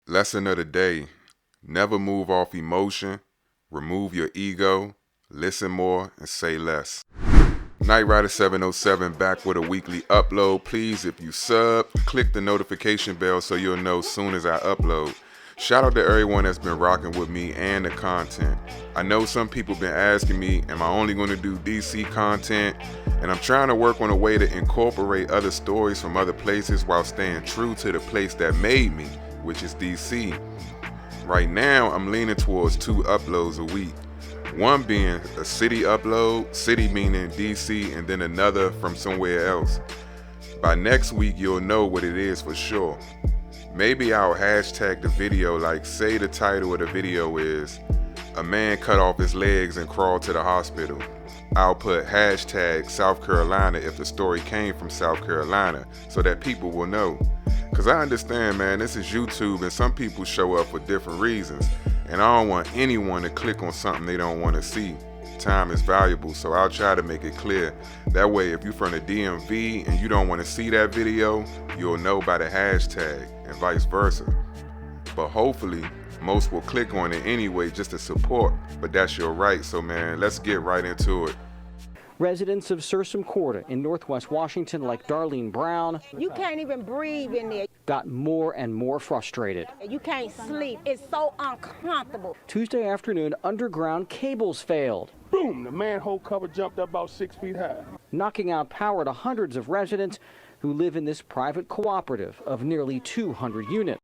Lesson of the day: never move off emotion, remove your ego, listen more, and say less. Night Rider 707 back with a weekly upload. Please, if you sub, click the notification bell so you'll know soon as I upload. Shout out to everyone that's been rocking with me and the content. I know some people been asking me, am I only going to do DC content? And I'm trying to work on a way to incorporate other stories from other places while staying true to the place that made me, which is DC. Right now, I'm leaning towards 2 uploads a week. One being a city upload, city meaning DC, and then another from somewhere else. By next week, you'll know what it is for sure. Maybe I'll hashtag the video, like say the title of the video is "A man cut off his legs and crawled to the hospital." I'll put hashtag South Carolina if the story came from South Carolina so that people will know. Cause I understand, man, this is YouTube and some people show up for different reasons. And I don't want anyone to click on something they don't want to see. Time is valuable, so I'll try to make it clear. That way, if you're from the DMV and you don't want to see that video, you'll know by the hashtag, and vice versa. But hopefully, most will click on it anyway just to support, but that's your right, so man, let's get right into it. Residents of Sursum Corda in Northwest Washington, like Darlene Brown, you can't even breathe in there. Got more and more frustrated. You can't sleep. It's so uncomfortable. Tuesday afternoon, underground cables failed, Boom! The manhole cover jumped up about 6 feet high. knocking out power to hundreds of residents who live in this private cooperative of nearly 200 units.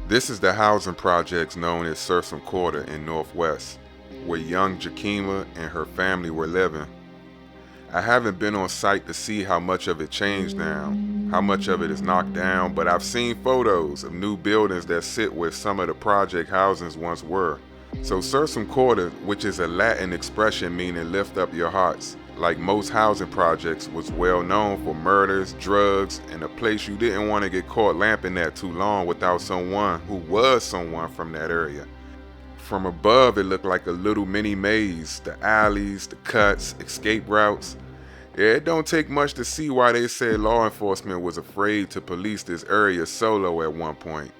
This is the housing projects known as Sursum Corda in Northwest, where young Jahkema and her family were living. I haven't been on site to see how much of it changed now, how much of it is knocked down, but I've seen photos of new buildings that sit where some of the project housings once were. So Sursum Corda, which is a Latin expression meaning lift up your hearts, like most housing projects, was well known for murders, drugs, and a place you didn't want to get caught lamping at too long without someone who was someone from that area. From above, it looked like a little mini maze, the alleys, the cuts, escape routes. Yeah, it don't take much to see why they said law enforcement was afraid to police this area solo at one point.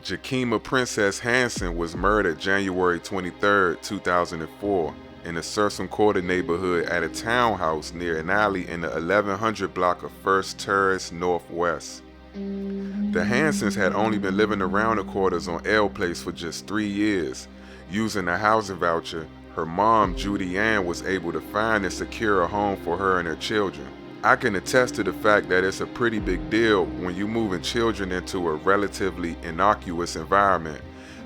Jahkema Princess Hansen was murdered January 23, 2004. In the Sursum Corda neighborhood at a townhouse near an alley in the 1100 block of First Terrace Northwest. The Hansens had only been living around the quarters on L Place for just 3 years. Using a housing voucher, her mom, Judy Ann, was able to find and secure a home for her and her children. I can attest to the fact that it's a pretty big deal when you're moving children into a relatively innocuous environment.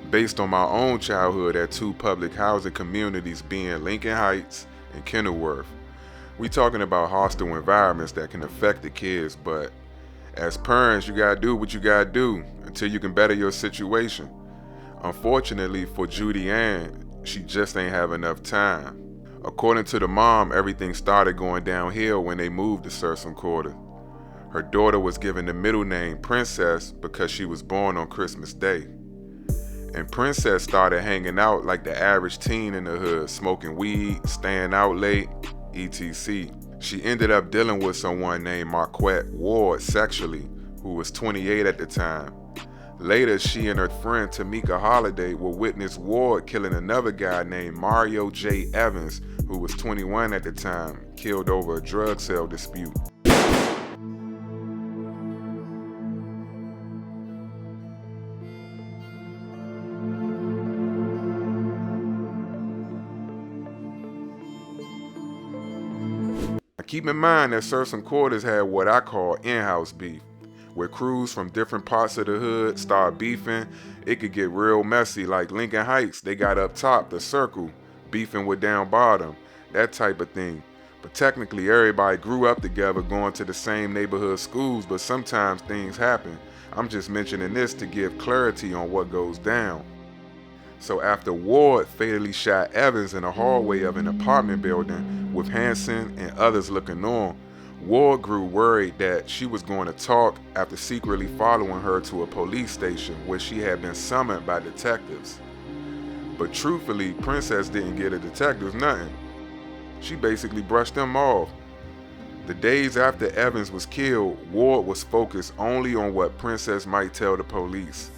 Based on my own childhood at 2 public housing communities being Lincoln Heights and Kenilworth. We talking about hostile environments that can affect the kids, but as parents, you gotta do what you gotta do until you can better your situation. Unfortunately for Judy Ann, she just ain't have enough time. According to the mom, everything started going downhill when they moved to Sursum Corda. Her daughter was given the middle name Princess because she was born on Christmas Day. And Princess started hanging out like the average teen in the hood, smoking weed, staying out late, etc. She ended up dealing with someone named Marquette Ward sexually, who was 28 at the time. Later, she and her friend Tamika Holiday will witness Ward killing another guy named Mario J. Evans, who was 21 at the time, killed over a drug sale dispute. Keep in mind that Sursum Corda's had what I call in-house beef, where crews from different parts of the hood start beefing. It could get real messy, like Lincoln Heights, they got up top, the circle, beefing with down bottom, that type of thing. But technically everybody grew up together going to the same neighborhood schools, but sometimes things happen. I'm just mentioning this to give clarity on what goes down. So after Ward fatally shot Evans in the hallway of an apartment building with Hansen and others looking on, Ward grew worried that she was going to talk after secretly following her to a police station where she had been summoned by detectives. But truthfully, Princess didn't give the detectives nothing. She basically brushed them off. The days after Evans was killed, Ward was focused only on what Princess might tell the police.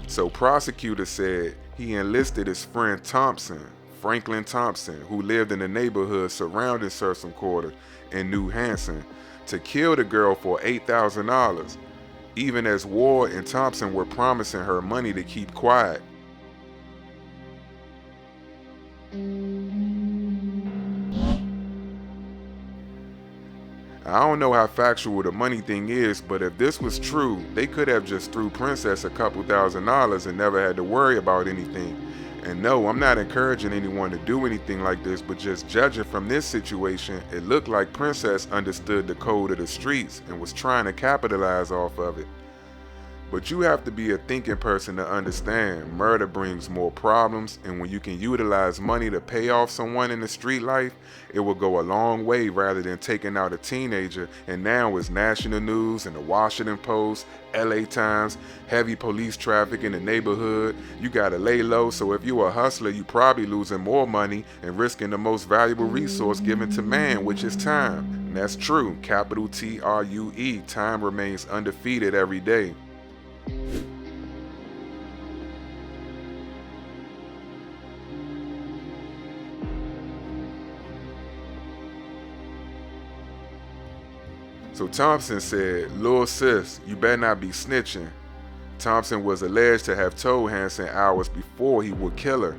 So prosecutors said he enlisted his friend Franklin Thompson, who lived in the neighborhood surrounding Sursum Corda and knew Hansen, to kill the girl for $8,000, even as Ward and Thompson were promising her money to keep quiet. I don't know how factual the money thing is, but if this was true, they could have just threw Princess a couple $1,000s and never had to worry about anything. And no, I'm not encouraging anyone to do anything like this, but just judging from this situation, it looked like Princess understood the code of the streets and was trying to capitalize off of it. But you have to be a thinking person to understand murder brings more problems, and when you can utilize money to pay off someone in the street life, it will go a long way rather than taking out a teenager. And now it's national news and the Washington Post, LA Times, heavy police traffic in the neighborhood. You gotta lay low, so if you're a hustler, you probably losing more money and risking the most valuable resource given to man, which is time. And that's true, capital T-R-U-E, time remains undefeated every day. So Thompson said, "Lil' sis, you better not be snitching." Thompson was alleged to have told Hansen hours before he would kill her.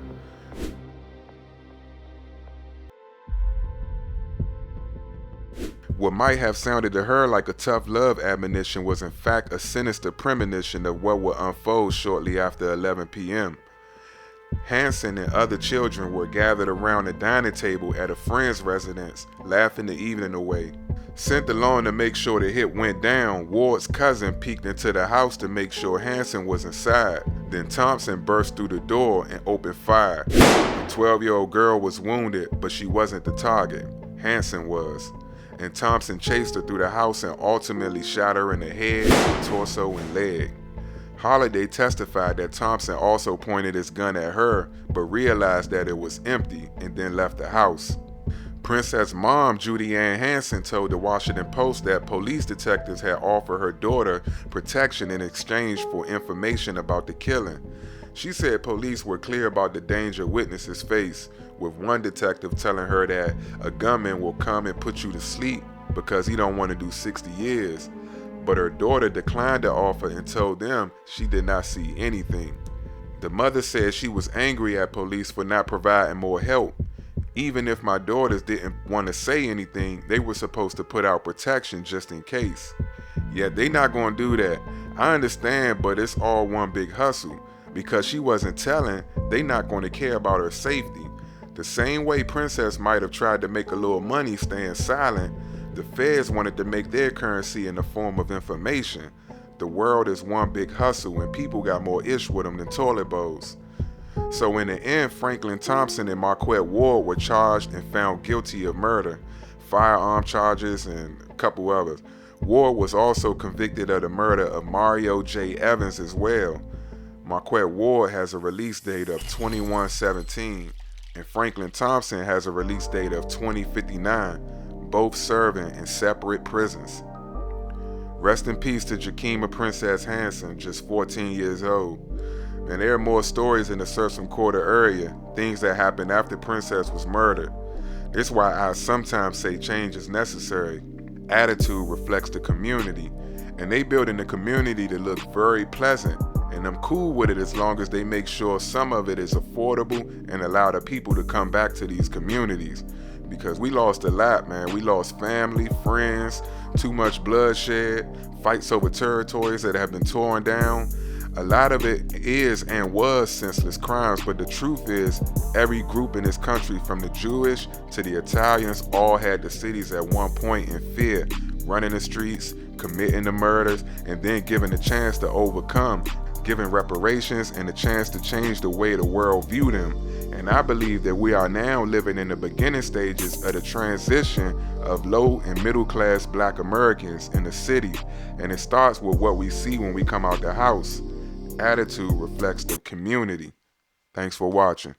What might have sounded to her like a tough love admonition was in fact a sinister premonition of what would unfold shortly after 11 p.m. Hansen and other children were gathered around the dining table at a friend's residence, laughing the evening away. Sent along to make sure the hit went down, Ward's cousin peeked into the house to make sure Hansen was inside. Then Thompson burst through the door and opened fire. The 12-year-old girl was wounded, but she wasn't the target. Hansen was. And Thompson chased her through the house and ultimately shot her in the head, torso, and leg. Holiday testified that Thompson also pointed his gun at her, but realized that it was empty and then left the house. Princess' mom, Judy Ann Hansen, told the Washington Post that police detectives had offered her daughter protection in exchange for information about the killing. She said police were clear about the danger witnesses face, with one detective telling her that a gunman will come and put you to sleep because he don't want to do 60 years. But her daughter declined the offer and told them she did not see anything. The mother said she was angry at police for not providing more help. Even if my daughters didn't want to say anything, they were supposed to put out protection just in case. Yet they not going to do that. I understand, but it's all one big hustle. Because she wasn't telling, they not going to care about her safety. The same way Princess might have tried to make a little money staying silent, the feds wanted to make their currency in the form of information. The world is one big hustle and people got more ish with them than toilet bowls. So in the end, Franklin Thompson and Marquette Ward were charged and found guilty of murder, firearm charges, and a couple others. Ward was also convicted of the murder of Mario J. Evans as well. Marquette Ward has a release date of 21/17, and Franklin Thompson has a release date of 2059, both serving in separate prisons. Rest in peace to Jahkema Princess Hansen, just 14 years old. And there are more stories in the Sursum Corda area, things that happened after Princess was murdered. This is why I sometimes say change is necessary. Attitude reflects the community, and they building the community to look very pleasant, and I'm cool with it as long as they make sure some of it is affordable and allow the people to come back to these communities. Because we lost a lot, man. We lost family, friends, too much bloodshed, fights over territories that have been torn down. A lot of it is and was senseless crimes, but the truth is every group in this country, from the Jewish to the Italians, all had the cities at one point in fear, running the streets, committing the murders, and then given the chance to overcome. given reparations and a chance to change the way the world view them. And I believe that we are now living in the beginning stages of the transition of low and middle class Black Americans in the city. And it starts with what we see when we come out the house. Attitude reflects the community. Thanks for watching.